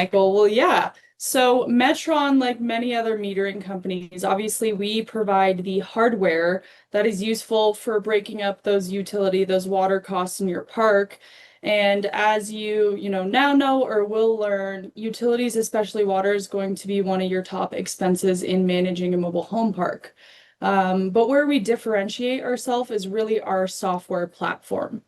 Michael. Well, yeah. So Metron, like many other metering companies, obviously we provide the hardware that is useful for breaking up those water costs in your park. And as you now know or will learn, utilities, especially water, is going to be one of your top expenses in managing a mobile home park. But where we differentiate ourselves is really our software platform.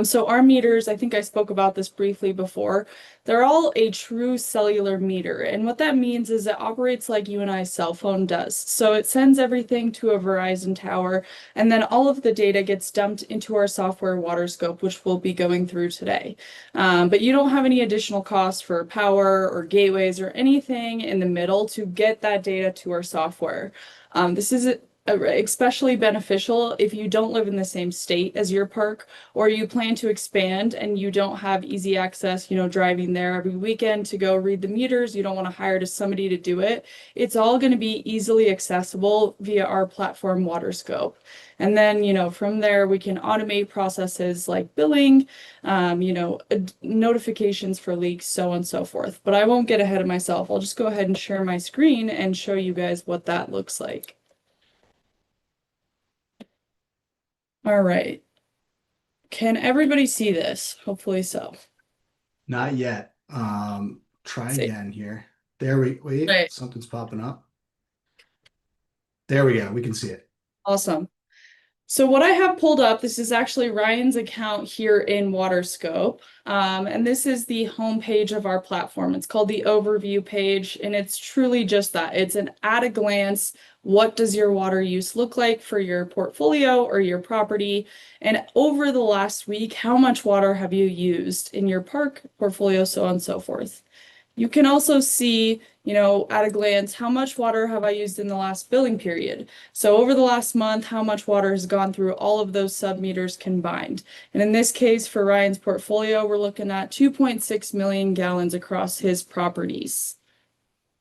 So our meters, I think I spoke about this briefly before, they're all a true cellular meter. And what that means is it operates like you and I's cell phone does. So it sends everything to a Verizon tower, and then all of the data gets dumped into our software WaterScope, which we'll be going through today. But you don't have any additional cost for power or gateways or anything in the middle to get that data to our software. This is especially beneficial if you don't live in the same state as your park or you plan to expand and you don't have easy access, driving there every weekend to go read the meters. You don't want to hire somebody to do it. It's all going to be easily accessible via our platform WaterScope. And then, from there, we can automate processes like billing, notifications for leaks, so on and so forth. But I won't get ahead of myself. I'll just go ahead and share my screen and show you guys what that looks like. All right. Can everybody see this? Hopefully so. Not yet. Try Let's see. again here. There we wait, Right. something's popping up. There we go. We can see it. Awesome. So what I have pulled up, this is actually Ryan's account here in WaterScope. And this is the home page of our platform. It's called the overview page, and it's truly just that. It's an at a glance, what does your water use look like for your portfolio or your property? And over the last week, how much water have you used in your park portfolio, so on and so forth. You can also see, at a glance, how much water have I used in the last billing period? So over the last month, how much water has gone through all of those sub-meters combined? And in this case, for Ryan's portfolio, we're looking at 2.6 million gallons across his properties.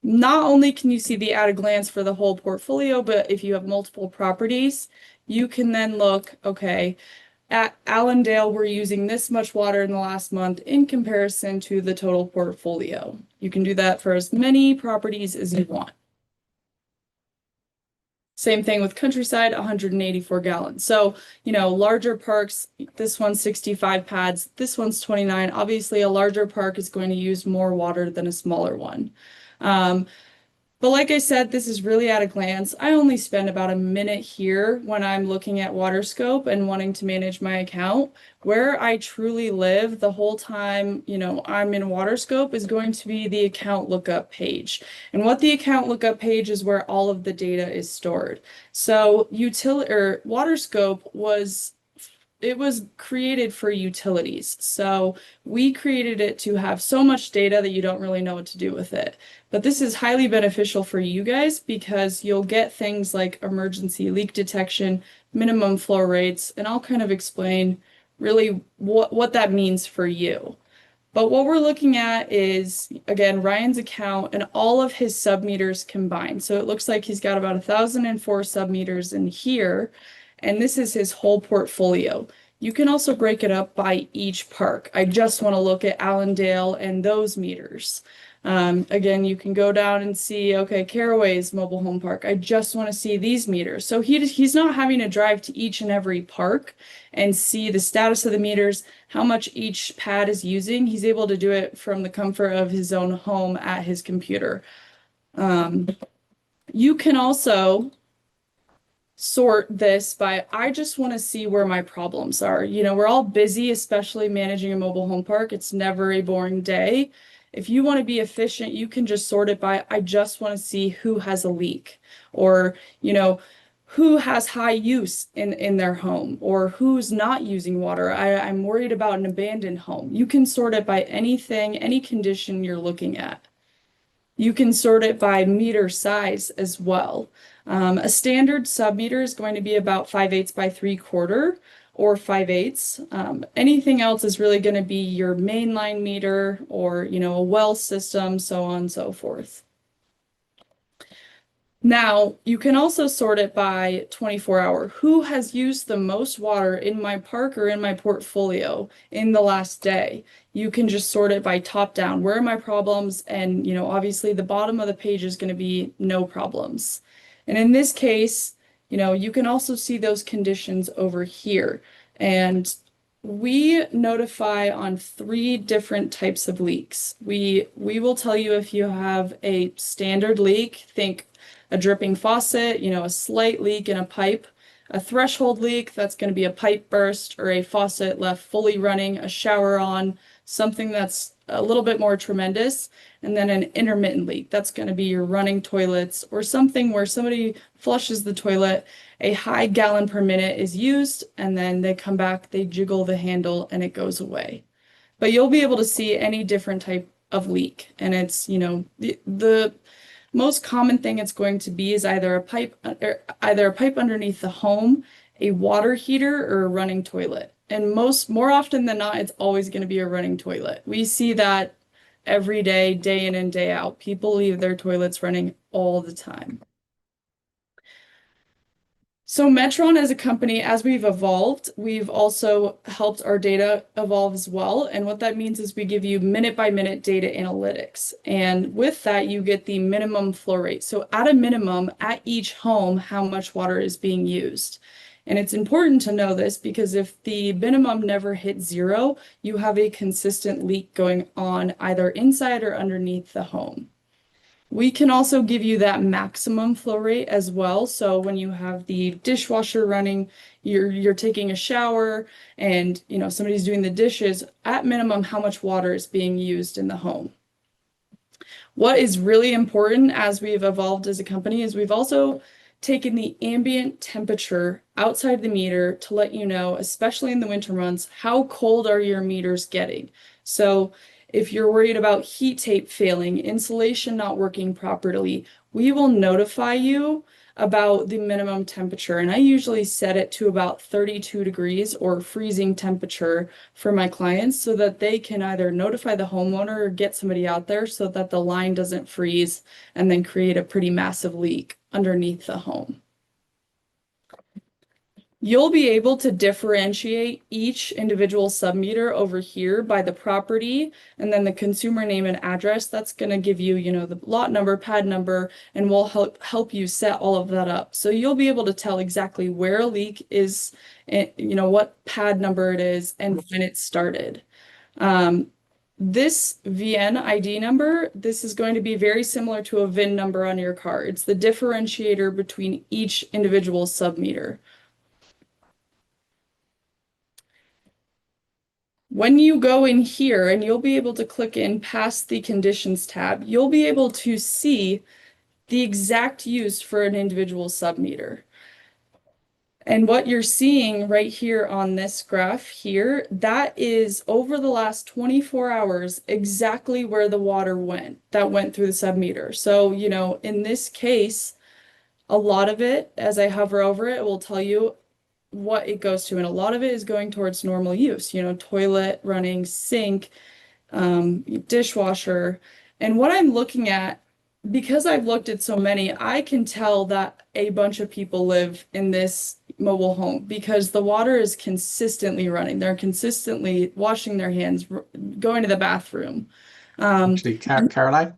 Not only can you see the at a glance for the whole portfolio, but if you have multiple properties, you can then look, okay, at Allendale, we're using this much water in the last month in comparison to the total portfolio. You can do that for as many properties as you want. Same thing with Countryside, 184 gallons. So, larger parks, this one's 65 pads, this one's 29. Obviously, a larger park is going to use more water than a smaller one. But like I said, this is really at a glance. I only spend about a minute here when I'm looking at WaterScope and wanting to manage my account. Where I truly live the whole time, I'm in WaterScope is going to be the account lookup page. And what the account lookup page is where all of the data is stored. So WaterScope was created for utilities. So we created it to have so much data that you don't really know what to do with it. But this is highly beneficial for you guys because you'll get things like emergency leak detection, minimum flow rates, and I'll kind of explain really what that means for you. But what we're looking at is, again, Ryan's account and all of his submeters combined. So it looks like he's got about 1,004 submeters in here, and this is his whole portfolio. You can also break it up by each park. I just want to look at Allendale and those meters. Again, you can go down and see, okay, Caraway's mobile home park. I just want to see these meters. So he's not having to drive to each and every park and see the status of the meters, how much each pad is using. He's able to do it from the comfort of his own home at his computer. You can also sort this by, I just want to see where my problems are. We're all busy, especially managing a mobile home park. It's never a boring day. If you want to be efficient, you can just sort it by, I just want to see who has a leak or, who has high use in their home or who's not using water. I'm worried about an abandoned home. You can sort it by anything, any condition you're looking at. You can sort it by meter size as well. A standard submeter is going to be about 5/8 by 3/4 or 5/8. Anything else is really going to be your mainline meter or, a well system, so on and so forth. Now, you can also sort it by 24-hour. Who has used the most water in my park or in my portfolio in the last day? you can just sort it by top down. Where are my problems? And, obviously the bottom of the page is going to be no problems. And in this case, you can also see those conditions over here. And we notify on 3 different types of leaks. We will tell you if you have a standard leak, think a dripping faucet, a slight leak in a pipe, a threshold leak, that's going to be a pipe burst or a faucet left fully running, a shower on, something that's a little bit more tremendous, and then an intermittent leak. That's going to be your running toilets or something where somebody flushes the toilet, a high gallon per minute is used, and then they come back, they jiggle the handle, and it goes away. But you'll be able to see any different type of leak, and it's, the most common thing it's going to be is either a pipe underneath the home, a water heater, or a running toilet. And more often than not, it's always going to be a running toilet. We see that every day in and day out. People leave their toilets running all the time. So Metron as a company, as we've evolved, we've also helped our data evolve as well. And what that means is we give you minute-by-minute data analytics. And with that, you get the minimum flow rate. So at a minimum, at each home, how much water is being used. And it's important to know this because if the minimum never hits 0, you have a consistent leak going on either inside or underneath the home. We can also give you that maximum flow rate as well. So when you have the dishwasher running, you're taking a shower and somebody's doing the dishes, at minimum, how much water is being used in the home. What is really important as we've evolved as a company is we've also taken the ambient temperature outside the meter to let you know, especially in the winter months, how cold are your meters getting. So if you're worried about heat tape failing, insulation not working properly, we will notify you about the minimum temperature. And I usually set it to about 32 degrees or freezing temperature for my clients so that they can either notify the homeowner or get somebody out there so that the line doesn't freeze and then create a pretty massive leak underneath the home. You'll be able to differentiate each individual submeter over here by the property and then the consumer name and address. That's going to give you, the lot number, pad number, and we'll help you set all of that up. So you'll be able to tell exactly where a leak is, what pad number it is, and when it started. This VN ID number, this is going to be very similar to a VIN number on your car. It's the differentiator between each individual submeter. When you go in here, and you'll be able to click in past the conditions tab, you'll be able to see the exact use for an individual submeter. And what you're seeing right here on this graph here, that is over the last 24 hours, exactly where the water went, that went through the submeter. So, in this case, a lot of it, as I hover over it, will tell you what it goes to. And a lot of it is going towards normal use, toilet running, sink, dishwasher. And what I'm looking at, because I've looked at so many, I can tell that a bunch of people live in this mobile home because the water is consistently running. They're consistently washing their hands, going to the bathroom. Actually, Caroline,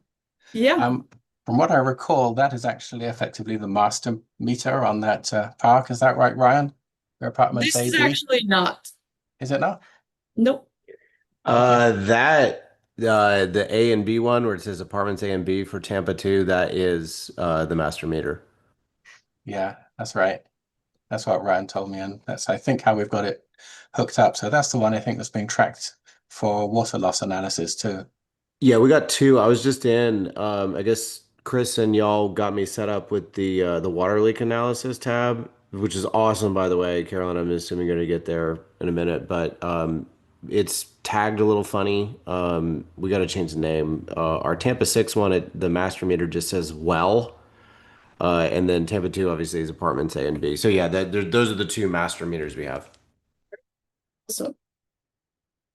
Yeah, from what I recall, that is actually effectively the master meter on that park. Is that right, Ryan? Your apartment's this A, is B? actually not. Is it not? Nope. Okay. The A and B one where it says apartments A and B for Tampa 2, that is the master meter. Yeah, that's right. That's what Ryan told me, and that's, I think, how we've got it hooked up. So that's the one I think that's being tracked for water loss analysis too. Yeah, we got 2. I was just in. I guess Chris and y'all got me set up with the water leak analysis tab, which is awesome, by the way. Carolyn, I'm assuming you're gonna get there in a minute, but it's tagged a little funny. We got to change the name. Our Tampa 6 one, the master meter just says well. And then Tampa 2 obviously is apartments A and B. So yeah, those are the 2 master meters we have.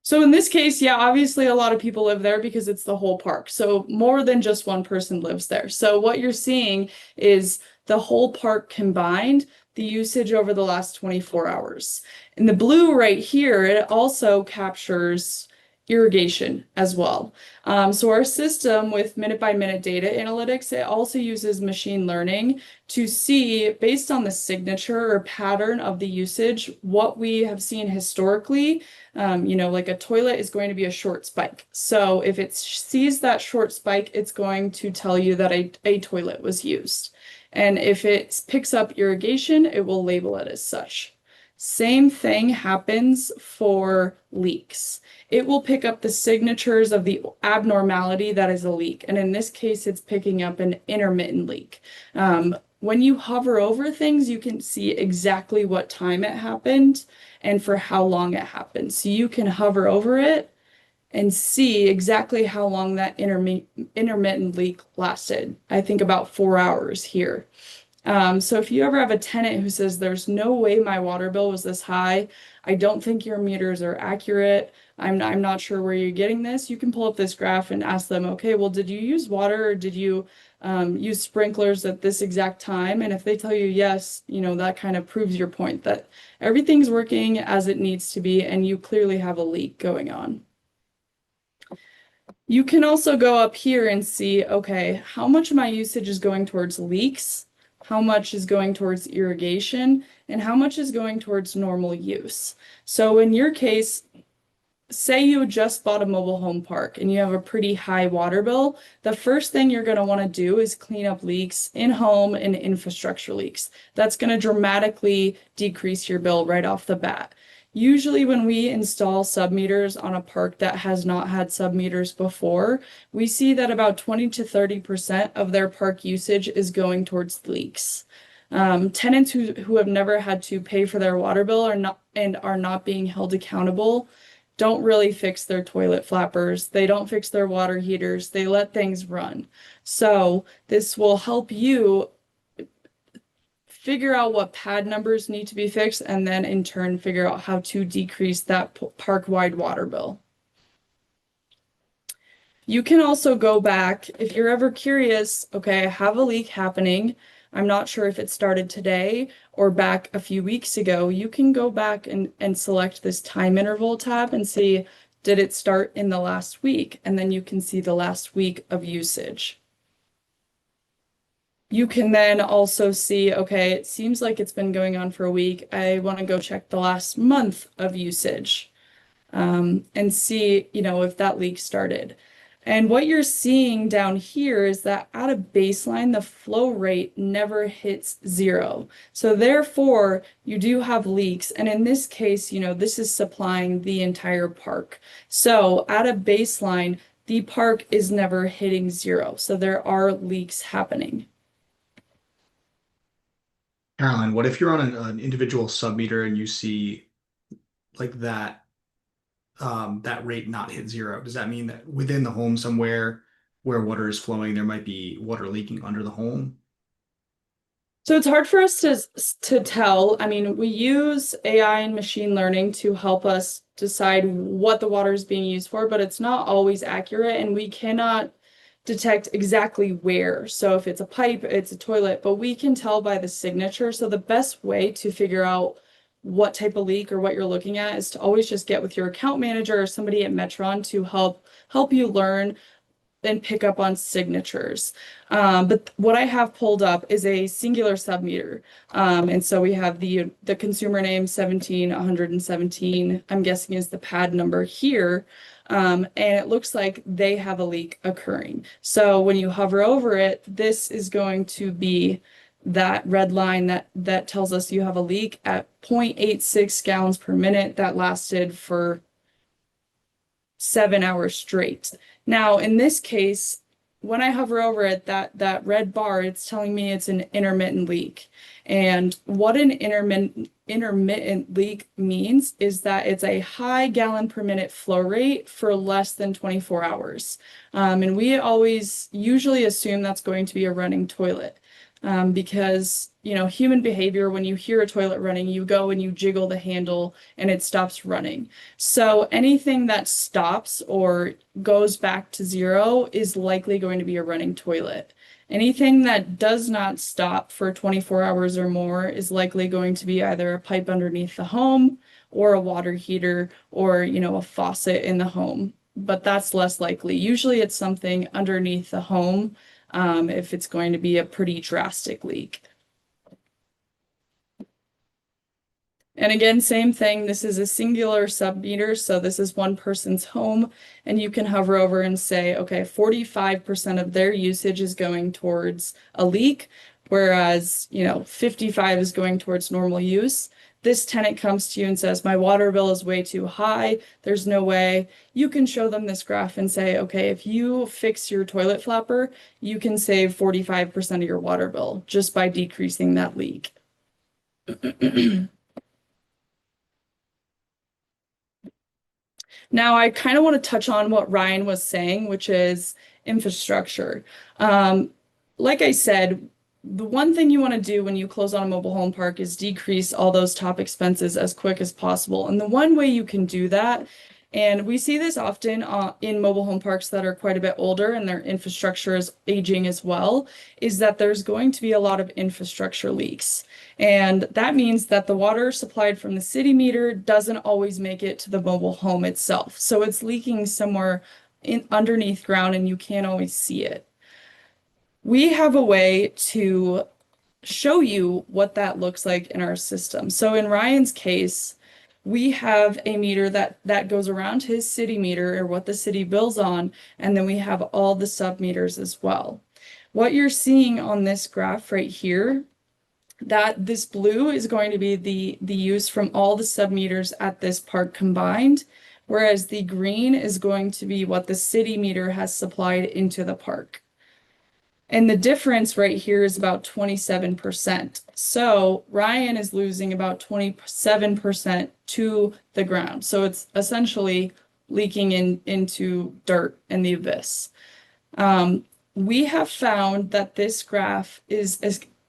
So in this case, yeah, obviously a lot of people live there because it's the whole park. So more than just one person lives there. So what you're seeing is the whole park combined, the usage over the last 24 hours. In the blue right here, it also captures irrigation as well. So our system with minute by minute data analytics, it also uses machine learning to see, based on the signature or pattern of the usage, what we have seen historically. Like a toilet is going to be a short spike. So if it sees that short spike, it's going to tell you that a toilet was used. And if it picks up irrigation, it will label it as such. Same thing happens for leaks. It will pick up the signatures of the abnormality that is a leak. And in this case, it's picking up an intermittent leak. When you hover over things, you can see exactly what time it happened and for how long it happened. So you can hover over it and see exactly how long that intermittent leak lasted. I think about 4 hours here. So if you ever have a tenant who says, there's no way my water bill was this high, I don't think your meters are accurate, I'm not sure where you're getting this, you can pull up this graph and ask them, okay, well, did you use water or did you use sprinklers at this exact time? And if they tell you yes, that kind of proves your point that everything's working as it needs to be and you clearly have a leak going on. You can also go up here and see, okay, how much of my usage is going towards leaks, how much is going towards irrigation, and how much is going towards normal use. So in your case, say you just bought a mobile home park and you have a pretty high water bill, the first thing you're going to want to do is clean up leaks in home and infrastructure leaks. That's going to dramatically decrease your bill right off the bat. Usually when we install submeters on a park that has not had submeters before, we see that about 20 to 30% of their park usage is going towards leaks. Tenants who have never had to pay for their water bill are not being held accountable don't really fix their toilet flappers. They don't fix their water heaters. They let things run. So this will help you figure out what pad numbers need to be fixed, and then in turn figure out how to decrease that park-wide water bill. You can also go back if you're ever curious, okay, I have a leak happening. I'm not sure if it started today or back a few weeks ago. You can go back and select this time interval tab and see, did it start in the last week? And then you can see the last week of usage. You can then also see, okay, it seems like it's been going on for a week. I want to go check the last month of usage and see, if that leak started. And what you're seeing down here is that at a baseline, the flow rate never hits 0. So therefore, you do have leaks. And in this case, this is supplying the entire park. So at a baseline, the park is never hitting 0. So there are leaks happening. Carolyn, what if you're on an individual submeter and you see like that rate not hit 0? Does that mean that within the home somewhere where water is flowing, there might be water leaking under the home? So it's hard for us to tell. I mean, we use AI and machine learning to help us decide what the water is being used for, but it's not always accurate and we cannot detect exactly where. So if it's a pipe, it's a toilet, but we can tell by the signature. So the best way to figure out what type of leak or what you're looking at is to always just get with your account manager or somebody at Metron to help you learn and pick up on signatures. But what I have pulled up is a singular submeter. And so we have the consumer name 17117, I'm guessing is the pad number here. And it looks like they have a leak occurring. So when you hover over it, this is going to be that red line that tells us you have a leak at 0.86 gallons per minute that lasted for 7 hours straight. Now, in this case, when I hover over it, that red bar, it's telling me it's an intermittent leak. And what an intermittent leak means is that it's a high gallon per minute flow rate for less than 24 hours. And we always usually assume that's going to be a running toilet. Because, human behavior, when you hear a toilet running, you go and you jiggle the handle and it stops running. So anything that stops or goes back to 0 is likely going to be a running toilet. Anything that does not stop for 24 hours or more is likely going to be either a pipe underneath the home or a water heater or, you know, a faucet in the home. But that's less likely. Usually it's something underneath the home, if it's going to be a pretty drastic leak. And again, same thing. This is a singular sub-meter. So this is one person's home, and you can hover over and say, okay, 45% of their usage is going towards a leak, whereas, you know, 55 is going towards normal use. This tenant comes to you and says, my water bill is way too high. There's no way. You can show them this graph and say, okay, if you fix your toilet flapper, you can save 45% of your water bill just by decreasing that leak. Now, I kind of want to touch on what Ryan was saying, which is infrastructure. Like I said, the one thing you want to do when you close on a mobile home park is decrease all those top expenses as quick as possible. And the one way you can do that, and we see this often in mobile home parks that are quite a bit older and their infrastructure is aging as well, is that there's going to be a lot of infrastructure leaks. And that means that the water supplied from the city meter doesn't always make it to the mobile home itself. So it's leaking somewhere underneath ground and you can't always see it. We have a way to show you what that looks like in our system. So in Ryan's case, we have a meter that goes around his city meter or what the city bills on, and then we have all the sub meters as well. What you're seeing on this graph right here, that this blue is going to be the use from all the sub meters at this park combined, whereas the green is going to be what the city meter has supplied into the park. And the difference right here is about 27%. So Ryan is losing about 27% to the ground. So it's essentially leaking into dirt in the abyss. We have found that this graph is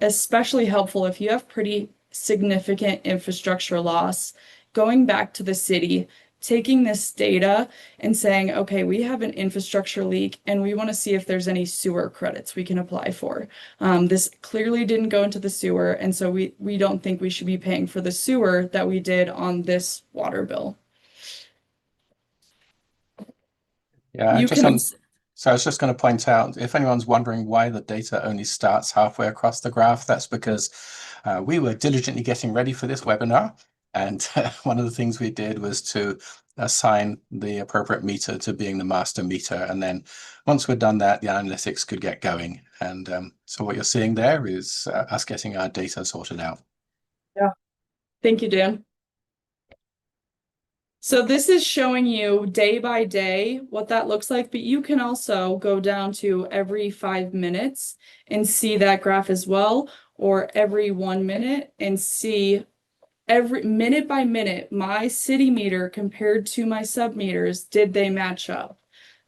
especially helpful if you have pretty significant infrastructure loss, going back to the city, taking this data and saying, okay, we have an infrastructure leak and we want to see if there's any sewer credits we can apply for. This clearly didn't go into the sewer, and so we don't think we should be paying for the sewer that we did on this water bill. Yeah, You can so I was just going to point out, if anyone's wondering why the data only starts halfway across the graph, that's because we were diligently getting ready for this webinar. And one of the things we did was to assign the appropriate meter to being the master meter. And then once we'd done that, the analytics could get going. And so what you're seeing there is us getting our data sorted out. Yeah. Thank you, Dan. So this is showing you day by day what that looks like, but you can also go down to every 5 minutes and see that graph as well, or every 1 minute and see every minute by minute, my city meter compared to my sub meters, did they match up?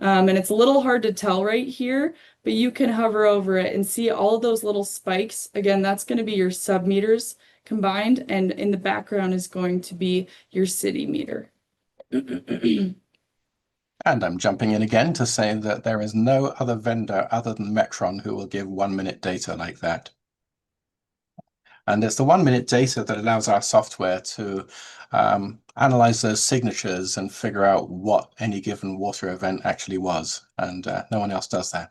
And it's a little hard to tell right here, but you can hover over it and see all of those little spikes. Again, that's going to be your sub meters combined, and in the background is going to be your city meter. And I'm jumping in again to say that there is no other vendor other than Metron who will give 1 minute data like that. And it's the 1 minute data that allows our software to analyze those signatures and figure out what any given water event actually was. And no one else does that.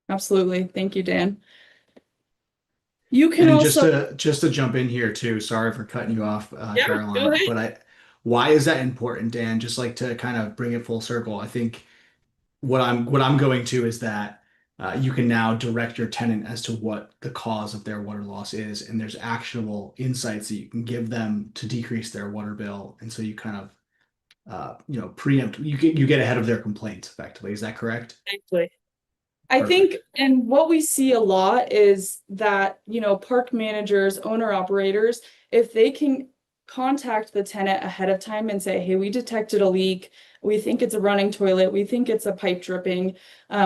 Absolutely. Thank you, Dan. You can And also just to jump in here too, sorry for cutting you off, Yeah, go Caroline, ahead. but why is that important, Dan? Just like to kind of bring it full circle. I think what I'm going to is that you can now direct your tenant as to what the cause of their water loss is, and there's actionable insights that you can give them to decrease their water bill, and so you kind of preempt. You get ahead of their complaints effectively. Is that correct? Exactly. I think, and what we see a lot is that, park managers, owner operators, if they can contact the tenant ahead of time and say, hey, we detected a leak, we think it's a running toilet, we think it's a pipe dripping,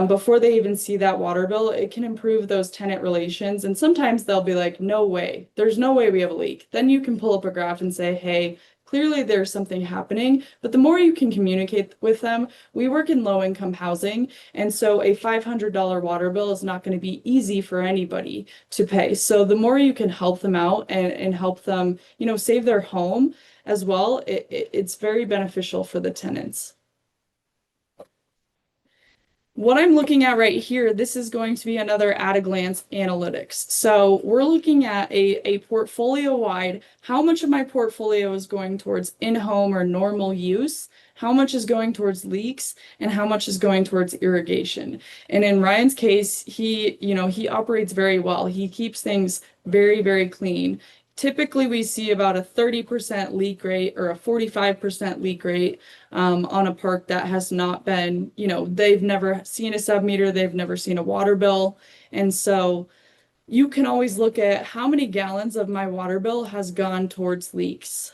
before they even see that water bill, it can improve those tenant relations. And sometimes they'll be like, no way, there's no way we have a leak. Then you can pull up a graph and say, hey, clearly there's something happening, but the more you can communicate with them, we work in low income housing, and so a $500 water bill is not going to be easy for anybody to pay. So the more you can help them out and help them, you know, save their home as well, it's very beneficial for the tenants. What I'm looking at right here, this is going to be another at-a-glance analytics. So we're looking at a portfolio-wide, how much of my portfolio is going towards in-home or normal use, how much is going towards leaks, and how much is going towards irrigation. And in Ryan's case, he operates very well. He keeps things very, very clean. Typically, we see about a 30% leak rate or a 45% leak rate on a park that has not been, you know, they've never seen a sub-meter, they've never seen a water bill. And so you can always look at how many gallons of my water bill has gone towards leaks.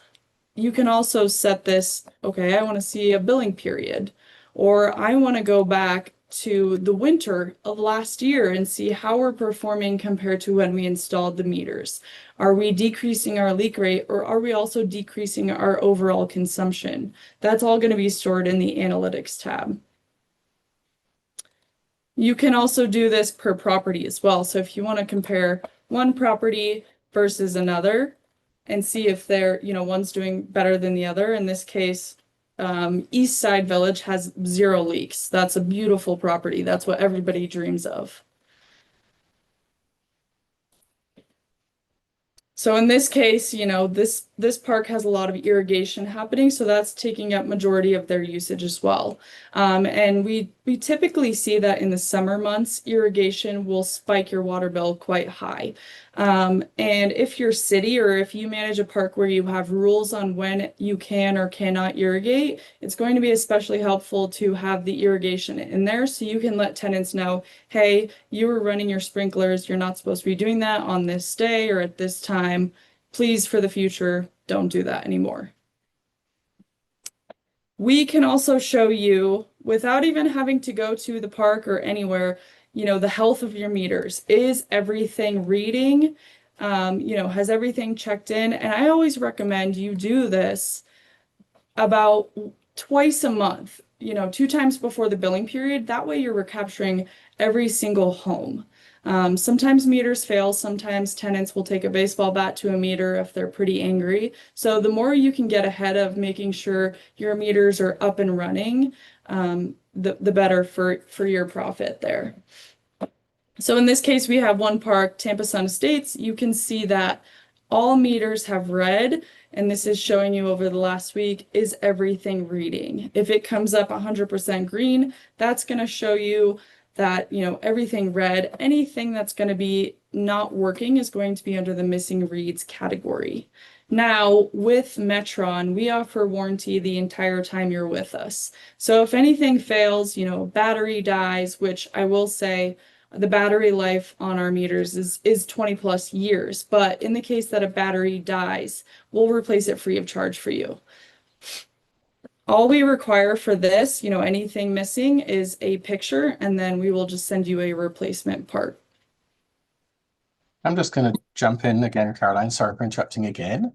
You can also set this, okay, I want to see a billing period, or I want to go back to the winter of last year and see how we're performing compared to when we installed the meters. Are we decreasing our leak rate, or are we also decreasing our overall consumption? That's all going to be stored in the Analytics tab. You can also do this per property as well. So if you want to compare one property versus another and see if they're, you know, one's doing better than the other. In this case, East Side Village has 0 leaks. That's a beautiful property. That's what everybody dreams of. So in this case, you know, this park has a lot of irrigation happening, so that's taking up majority of their usage as well. And we typically see that in the summer months, irrigation will spike your water bill quite high. And if you're city or if you manage a park where you have rules on when you can or cannot irrigate, it's going to be especially helpful to have the irrigation in there so you can let tenants know, hey, you were running your sprinklers, you're not supposed to be doing that on this day or at this time. Please, for the future, don't do that anymore. We can also show you, without even having to go to the park or anywhere, you know, the health of your meters. Is everything reading? You know, has everything checked in? And I always recommend you do this about twice a month, you know, 2 times before the billing period. That way you're recapturing every single home. Sometimes meters fail. Sometimes tenants will take a baseball bat to a meter if they're pretty angry. So the more you can get ahead of making sure your meters are up and running, the better for your profit there. So in this case, we have one park, Tampa Sun Estates. You can see that all meters have read, and this is showing you over the last week, is everything reading. If it comes up 100% green, that's going to show you that, you know, everything read. Anything that's going to be not working is going to be under the missing reads category. Now, with Metron, we offer warranty the entire time you're with us. So if anything fails, you know, battery dies, which I will say, the battery life on our meters is 20 plus years, but in the case that a battery dies, we'll replace it free of charge for you. All we require for this, you know, anything missing is a picture, and then we will just send you a replacement part. I'm just going to jump in again, Caroline. Sorry for interrupting again.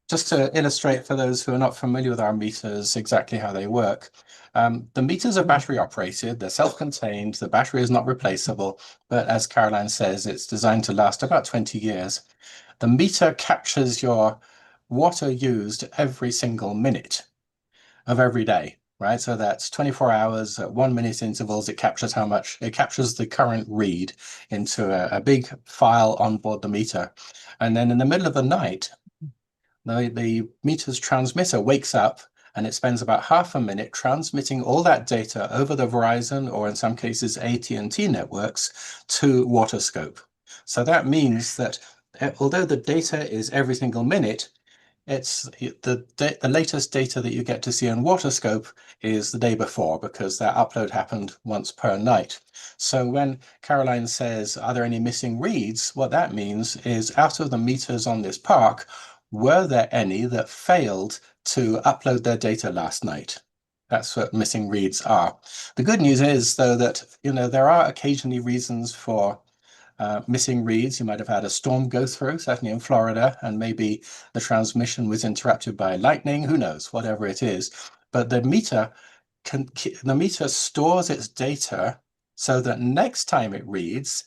Just to illustrate for those who are not familiar with our meters, exactly how they work. The meters are battery operated, they're self-contained, the battery is not replaceable, but as Caroline says, it's designed to last about 20 years. The meter captures your water used every single minute of every day, right? So that's 24 hours at 1 minute intervals. It captures how much, it captures the current read into a big file on board the meter. And then in the middle of the night, the meter's transmitter wakes up and it spends about half a minute transmitting all that data over the Verizon, or in some cases AT&T networks, to WaterScope. So that means that although the data is every single minute, it's the latest data that you get to see on WaterScope is the day before, because that upload happened once per night. So when Caroline says, are there any missing reads? What that means is, out of the meters on this park, were there any that failed to upload their data last night? That's what missing reads are. The good news is, though, that, you know, there are occasionally reasons for missing reads. You might have had a storm go through, certainly in Florida, and maybe the transmission was interrupted by lightning, who knows, whatever it is. But the meter stores its data so that next time it reads,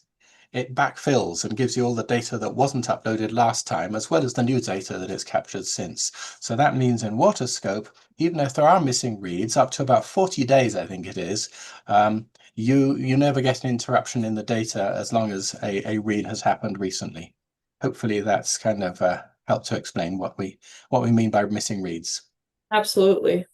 it backfills and gives you all the data that wasn't uploaded last time, as well as the new data that it's captured since. So that means in WaterScope, even if there are missing reads, up to about 40 days, I think it is, you never get an interruption in the data as long as a read has happened recently. Hopefully that's kind of helped to explain what we mean by missing reads. Absolutely.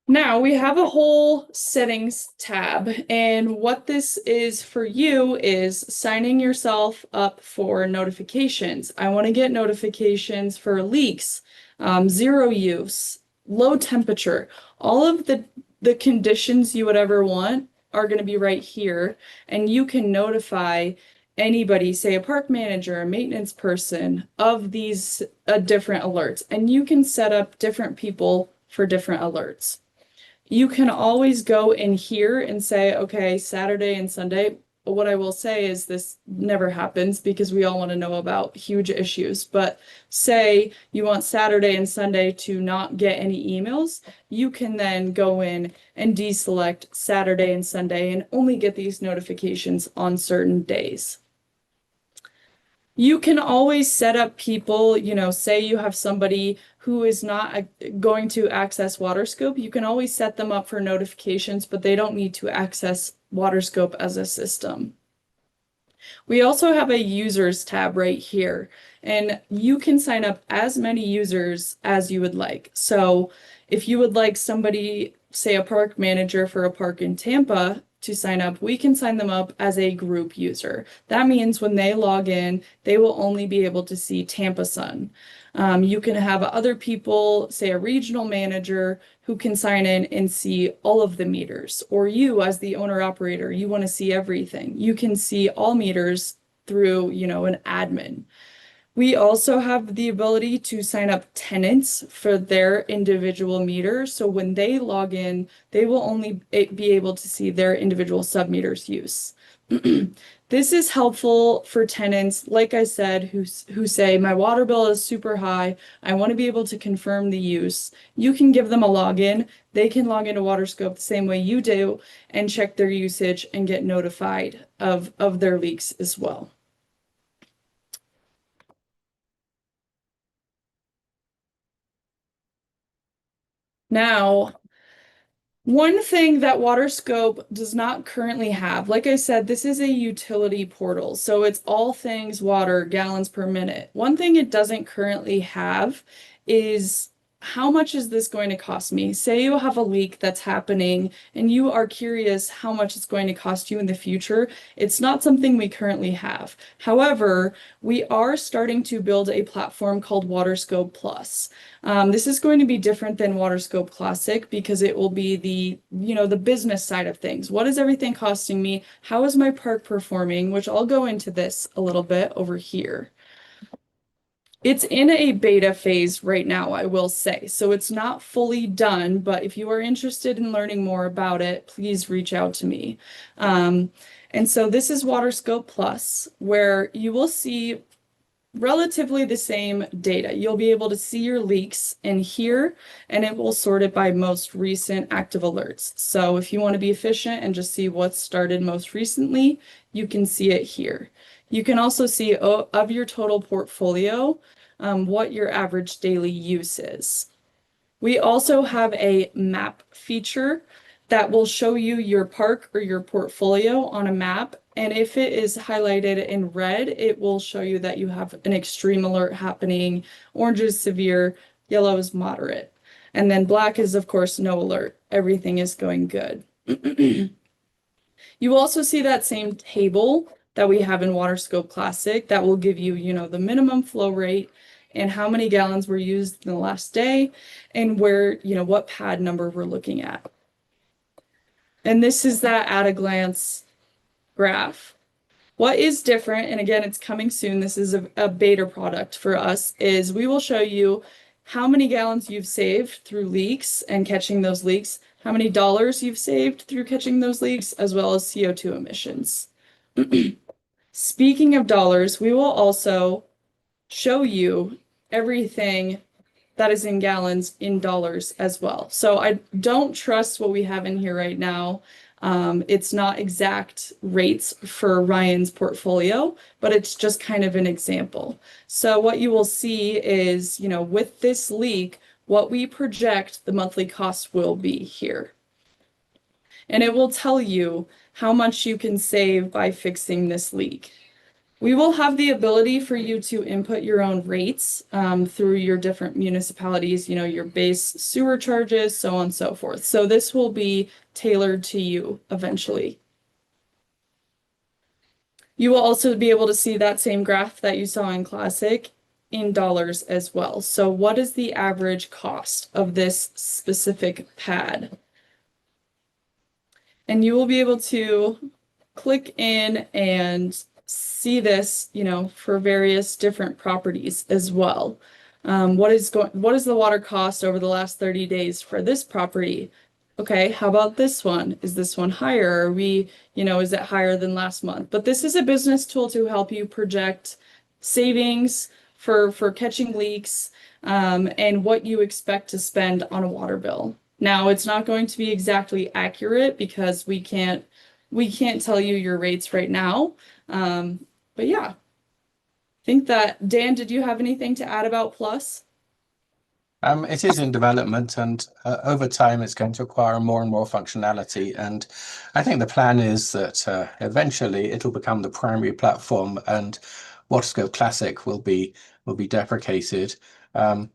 Now we have a whole settings tab, and what this is for you is signing yourself up for notifications. I want to get notifications for leaks, zero use, low temperature, all of the conditions you would ever want are going to be right here, and you can notify anybody, say a park manager, a maintenance person, of these different alerts, and you can set up different people for different alerts. You can always go in here and say, okay, Saturday and Sunday. What I will say is this never happens because we all want to know about huge issues. But say you want Saturday and Sunday to not get any emails, you can then go in and deselect Saturday and Sunday and only get these notifications on certain days. You can always set up people, say you have somebody who is not going to access WaterScope, you can always set them up for notifications, but they don't need to access WaterScope as a system. We also have a users tab right here, and you can sign up as many users as you would like. So if you would like somebody, say a park manager for a park in Tampa, to sign up, we can sign them up as a group user. That means when they log in, they will only be able to see Tampa Sun. You can have other people, say a regional manager, who can sign in and see all of the meters. Or you, as the owner operator, you want to see everything. You can see all meters through, an admin. We also have the ability to sign up tenants for their individual meter. So when they log in, they will only be able to see their individual submeters use. This is helpful for tenants, like I said, who say, my water bill is super high. I want to be able to confirm the use. You can give them a login. They can log into WaterScope the same way you do and check their usage and get notified of their leaks as well. Now, one thing that WaterScope does not currently have, like I said, this is a utility portal, so it's all things water, gallons per minute. One thing it doesn't currently have is how much is this going to cost me? Say you have a leak that's happening and you are curious how much it's going to cost you in the future. It's not something we currently have. However, we are starting to build a platform called WaterScope Plus. This is going to be different than WaterScope Classic because it will be the business side of things. What is everything costing me? How is my park performing? Which I'll go into this a little bit over here. It's in a beta phase right now, I will say. So it's not fully done, but if you are interested in learning more about it, please reach out to me. And so this is WaterScope Plus, where you will see relatively the same data. You'll be able to see your leaks in here, and it will sort it by most recent active alerts. So if you want to be efficient and just see what's started most recently, you can see it here. You can also see of your total portfolio, what your average daily use is. We also have a map feature that will show you your park or your portfolio on a map. And if it is highlighted in red, it will show you that you have an extreme alert happening. Orange is severe, yellow is moderate. And then black is, of course, no alert. Everything is going good. You also see that same table that we have in WaterScope Classic that will give you, the minimum flow rate and how many gallons were used in the last day and where, what pad number we're looking at. And this is that at a glance graph. What is different, and again, it's coming soon, this is a beta product for us, is we will show you how many gallons you've saved through leaks and catching those leaks, how many dollars you've saved through catching those leaks, as well as CO2 emissions. Speaking of dollars, we will also show you everything that is in gallons in dollars as well. So I don't trust what we have in here right now. It's not exact rates for Ryan's portfolio, but it's just kind of an example. So what you will see is, you know, with this leak, what we project the monthly cost will be here. And it will tell you how much you can save by fixing this leak. We will have the ability for you to input your own rates through your different municipalities, you know, your base sewer charges, so on and so forth. So this will be tailored to you eventually. You will also be able to see that same graph that you saw in Classic in dollars as well. So what is the average cost of this specific pad? And you will be able to click in and see this, you know, for various different properties as well. What is the water cost over the last 30 days for this property? Okay, how about this one? Is this one higher? Are we, you know, is it higher than last month? But this is a business tool to help you project savings for catching leaks and what you expect to spend on a water bill. Now, it's not going to be exactly accurate because we can't tell you your rates right now. But yeah, I think that, Dan, did you have anything to add about Plus? It is in development, and over time it's going to acquire more and more functionality. And I think the plan is that eventually it'll become the primary platform, and WaterScope Classic will be deprecated. When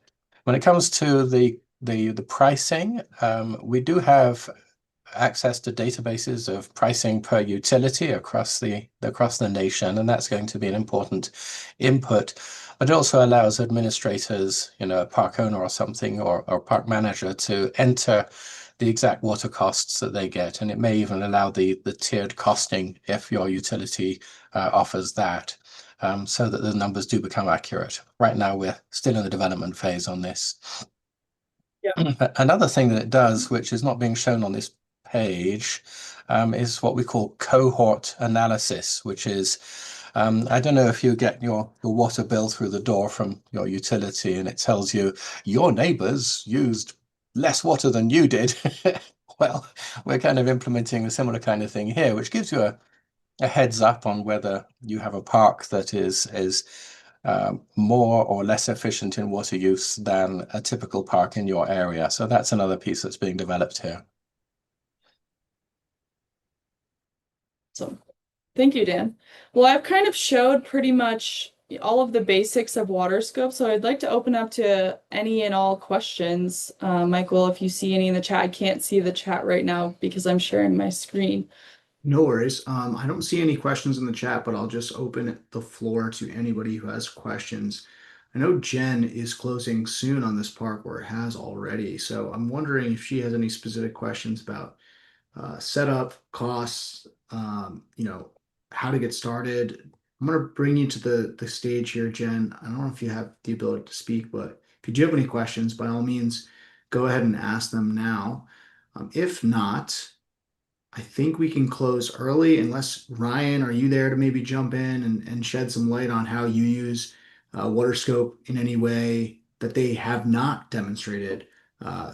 it comes to the pricing, we do have access to databases of pricing per utility across the nation, and that's going to be an important input. But it also allows administrators, you know, a park owner or something, or a park manager, to enter the exact water costs that they get, and it may even allow the tiered costing if your utility offers that, so that the numbers do become accurate. Right now, we're still in the development phase on this. Yeah. Another thing that it does, which is not being shown on this page, is what we call cohort analysis, which is, I don't know if you get your water bill through the door from your utility and it tells you your neighbors used less water than you did. Well, we're kind of implementing a similar kind of thing here, which gives you a heads up on whether you have a park that is more or less efficient in water use than a typical park in your area. So that's another piece that's being developed here. So thank you, Dan. Well, I've kind of showed pretty much all of the basics of WaterScope, so I'd like to open up to any and all questions. Michael, if you see any in the chat, I can't see the chat right now because I'm sharing my screen. No worries. I don't see any questions in the chat, but I'll just open the floor to anybody who has questions. I know Jen is closing soon on this park, or has already, so I'm wondering if she has any specific questions about setup, costs, you know, how to get started. I'm going to bring you to the stage here, Jen. I don't know if you have the ability to speak, but if you do have any questions, by all means, go ahead and ask them now. If not, I think we can close early, unless Ryan, are you there to maybe jump in and shed some light on how you use WaterScope in any way that they have not demonstrated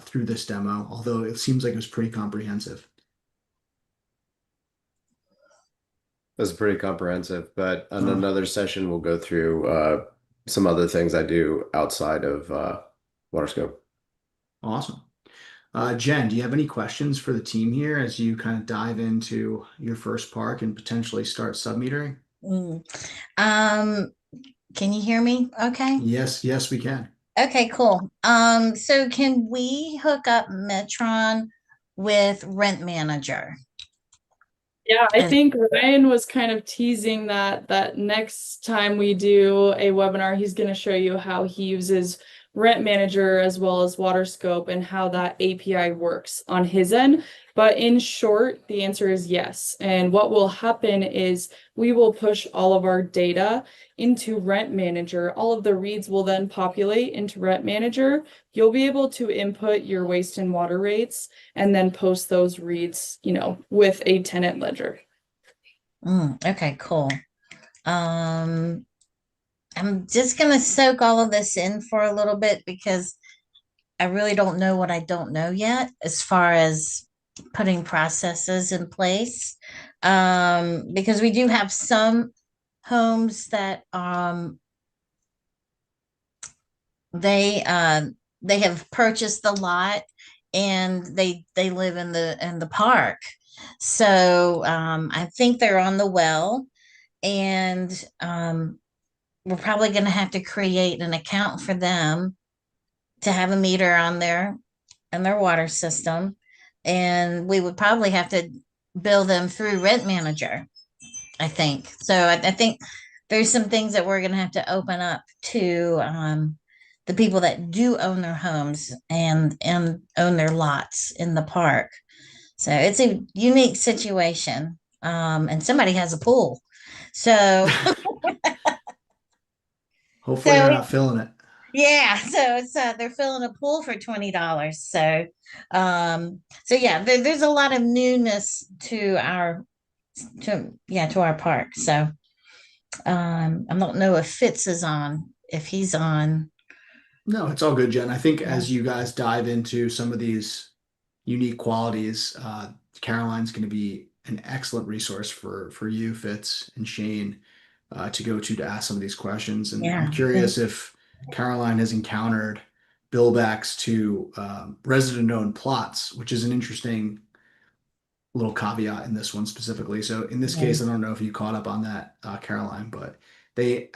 through this demo, although it seems like it was pretty comprehensive. That's pretty comprehensive, but on another session, we'll go through some other things I do outside of WaterScope. Awesome. Jen, do you have any questions for the team here as you kind of dive into your first park and potentially start submetering? Can you hear me okay? Yes, we can. Okay, cool. So can we hook up Metron with Rent Manager? Yeah, I think Ryan was kind of teasing that next time we do a webinar, he's going to show you how he uses Rent Manager as well as WaterScope and how that API works on his end. But in short, the answer is yes. And what will happen is we will push all of our data into Rent Manager. All of the reads will then populate into Rent Manager. You'll be able to input your waste and water rates and then post those reads, with a tenant ledger. Okay, cool. I'm just gonna soak all of this in for a little bit because I really don't know what I don't know yet as far as putting processes in place. Because we do have some homes that they have purchased the lot and they live in the park. So I think they're on the well, and we're probably going to have to create an account for them to have a meter on their water system, and we would probably have to bill them through Rent Manager, I think. So I think there's some things that we're going to have to open up to the people that do own their homes and own their lots in the park. So it's a unique situation, and somebody has a pool. So Hopefully so they're not filling it. yeah, so it's they're filling a pool for $20. So yeah, there's a lot of newness to our park. So I don't know if Fitz is on, if he's on. No, it's all good, Jen. I think Yeah. as you guys dive into some of these unique qualities, Caroline's going to be an excellent resource for you, Fitz and Shane, to go to ask some of these questions. And I'm Yeah. curious if Caroline has encountered billbacks to resident-owned plots, which is an interesting little caveat in this one specifically. So in this case, I don't know if you caught up on that, Caroline, but the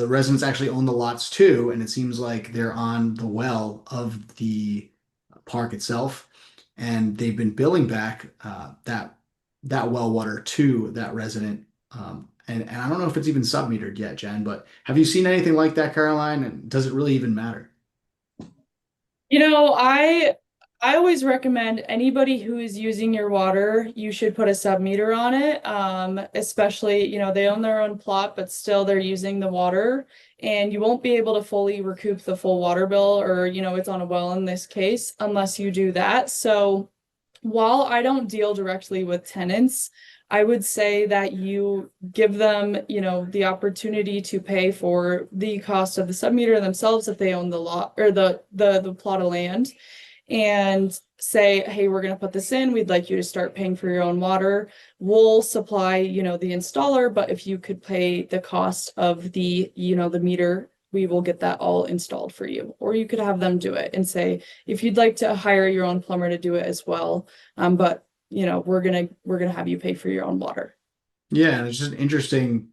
residents actually own the lots too, and it seems like they're on the well of the park itself, and they've been billing back that well water to that resident. And I don't know if it's even submetered yet, Jen, but have you seen anything like that, Caroline? And does it really even matter? I always recommend anybody who is using your water, you should put a sub-meter on it. Especially, they own their own plot, but still they're using the water, and you won't be able to fully recoup the full water bill, or, it's on a well in this case, unless you do that. So while I don't deal directly with tenants, I would say that you give them, the opportunity to pay for the cost of the sub-meter themselves if they own the lot or the plot of land, and say, hey, we're going to put this in. We'd like you to start paying for your own water. We'll supply, the installer, but if you could pay the cost of the meter, we will get that all installed for you. Or you could have them do it and say, if you'd like to hire your own plumber to do it as well. But we're gonna have you pay for your own water. Yeah, and it's just an interesting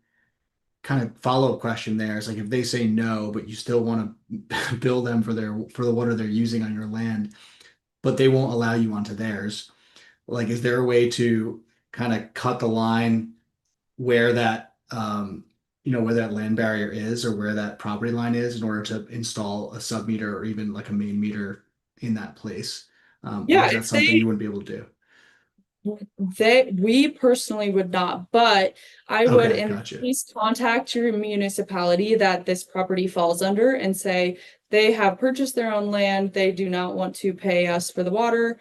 kind of follow-up question there. It's like if they say no, but you still want to bill them for the water they're using on your land, but they won't allow you onto theirs. Like, is there a way to kind of cut the line where where that land barrier is or where that property line is in order to install a sub meter or even like a main meter in that place? Or Yeah, is that something you wouldn't be able to do? We personally would not, but I would, Okay, and gotcha. please contact your municipality that this property falls under and say they have purchased their own land. They do not want to pay us for the water.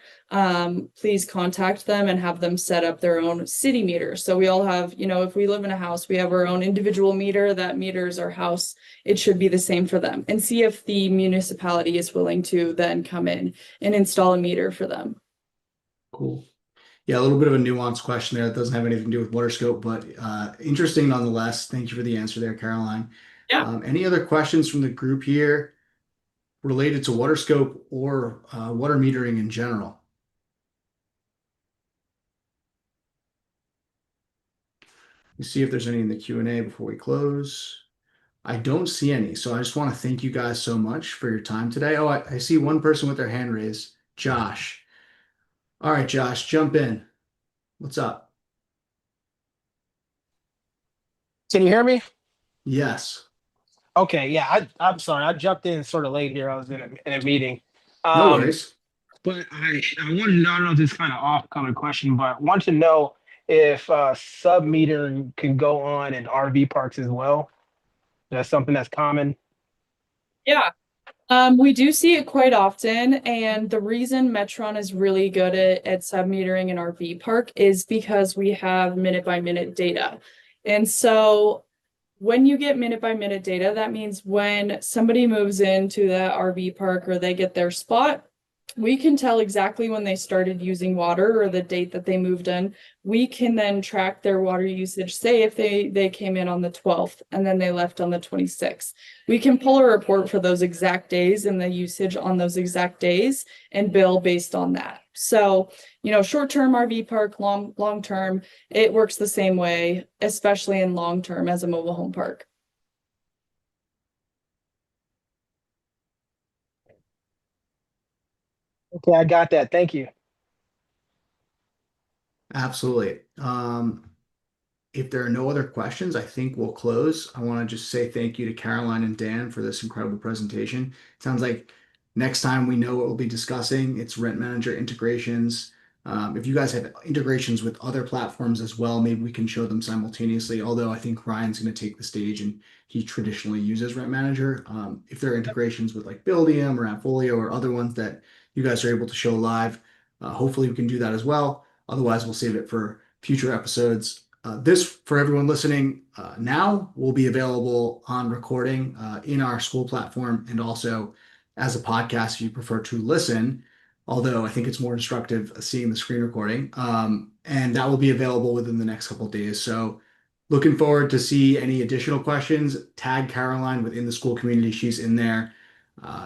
Please contact them and have them set up their own city meter. So we all have, if we live in a house, we have our own individual meter that meters our house. It should be the same for them, and see if the municipality is willing to then come in and install a meter for them. Cool. Yeah, a little bit of a nuanced question there. That doesn't have anything to do with WaterScope, but interesting nonetheless. Thank you for the answer there, Caroline. Yeah. Any other questions from the group here related to WaterScope or water metering in general? Let's see if there's any in the Q&A before we close. I don't see any, so I just want to thank you guys so much for your time today. Oh, I see one person with their hand raised, Josh. All right, Josh, jump in. What's up? Can you hear me? Yes. Okay, yeah, I'm sorry. I jumped in sort of late here. I was in a meeting. No Um, worries. but I wanted to know, I don't know if this is kind of off-color question, but I want to know if sub-metering can go on in RV parks as well. That's something that's common. Yeah. We do see it quite often, and the reason Metron is really good at sub-metering an RV park is because we have minute by minute data. And so when you get minute by minute data, that means when somebody moves into the RV park or they get their spot, we can tell exactly when they started using water or the date that they moved in. We can then track their water usage. Say if they came in on the 12th and then they left on the 26th. We can pull a report for those exact days and the usage on those exact days and bill based on that. So, short-term RV park, long-term, it works the same way, especially in long-term as a mobile home park. Okay, I got that. Thank you. Absolutely. If there are no other questions, I think we'll close. I want to just say thank you to Caroline and Dan for this incredible presentation. Sounds like next time we know what we'll be discussing. It's rent manager integrations. If you guys have integrations with other platforms as well, maybe we can show them simultaneously. Although I think Ryan's going to take the stage and he traditionally uses rent manager. If there are integrations with like Buildium or Appfolio or other ones that you guys are able to show live, hopefully we can do that as well. Otherwise, we'll save it for future episodes. This, for everyone listening now, will be available on recording in our school platform and also as a podcast if you prefer to listen. Although I think it's more instructive seeing the screen recording. And that will be available within the next couple of days. So looking forward to see any additional questions. Tag Caroline within the school community. She's in there.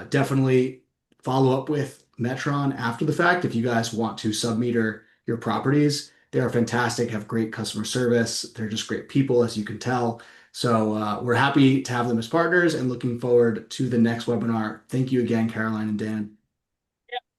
Definitely follow up with Metron after the fact if you guys want to submeter your properties. They are fantastic, have great customer service. They're just great people, as you can tell. So we're happy to have them as partners and looking forward to the next webinar. Thank you again, Caroline and Dan.